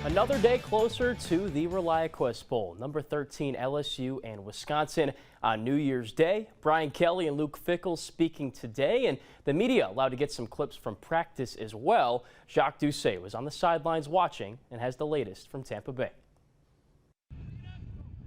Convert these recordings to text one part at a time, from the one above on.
Another day closer to the ReliaQuest Bowl. Number 13 LSU and Wisconsin on New Year's Day. Brian Kelly and Luke Fickell speaking today, and the media allowed to get some clips from practice as well. Jacques Doucet was on the sidelines watching and has the latest from Tampa Bay.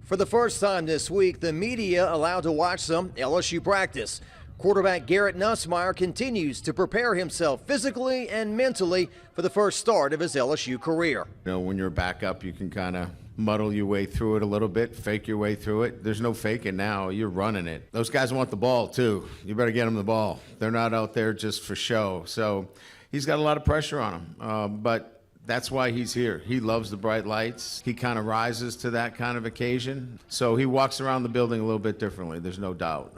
For the first time this week, the media allowed to watch some LSU practice. Quarterback Garrett Nussmeier continues to prepare himself physically and mentally for the first start of his LSU career. You know, when you're back up, you can kind of muddle your way through it a little bit, fake your way through it. There's no faking now. You're running it. Those guys want the ball, too. You better get them the ball. They're not out there just for show. So he's got a lot of pressure on him, but that's why he's here. He loves the bright lights. He kind of rises to that kind of occasion. So he walks around the building a little bit differently, there's no doubt.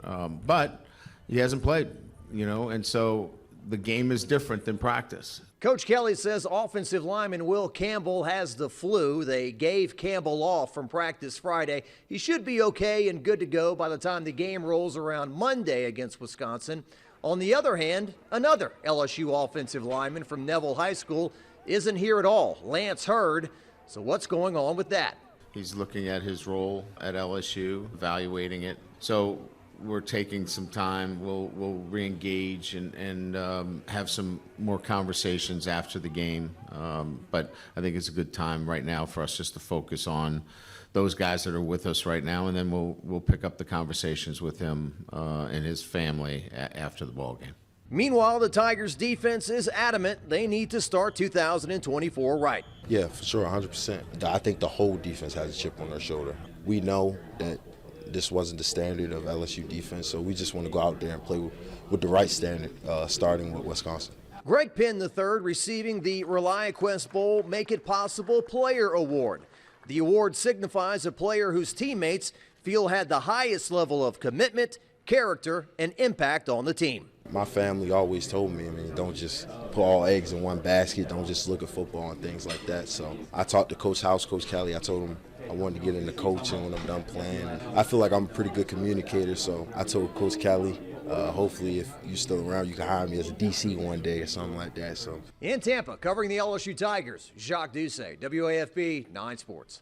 But he hasn't played, you know, and so the game is different than practice. Coach Kelly says offensive lineman Will Campbell has the flu. They gave Campbell off from practice Friday. He should be okay and good to go by the time the game rolls around Monday against Wisconsin. On the other hand, another LSU offensive lineman from Neville High School isn't here at all, Lance Hurd. So what's going on with that? He's looking at his role at LSU, evaluating it. So we're taking some time. We'll re-engage and have some more conversations after the game. But I think it's a good time right now for us just to focus on those guys that are with us right now, and then we'll pick up the conversations with him and his family after the ball game. Meanwhile, the Tigers defense is adamant they need to start 2024 right. Yeah, for sure, 100%. I think the whole defense has a chip on their shoulder. We know that this wasn't the standard of LSU defense, so we just want to go out there and play with the right standard, starting with Wisconsin. Greg Penn III receiving the ReliaQuest Bowl Make It Possible Player Award. The award signifies a player whose teammates feel had the highest level of commitment, character, and impact on the team. My family always told me, don't just put all eggs in one basket, don't just look at football and things like that. So I talked to Coach House, Coach Kelly. I told him I wanted to get into coaching when I'm done playing. And I feel like I'm a pretty good communicator, so I told Coach Kelly, hopefully if you're still around, you can hire me as a DC one day or something like that. So in Tampa, covering the LSU Tigers, Jacques Doucet, WAFB 9 Sports.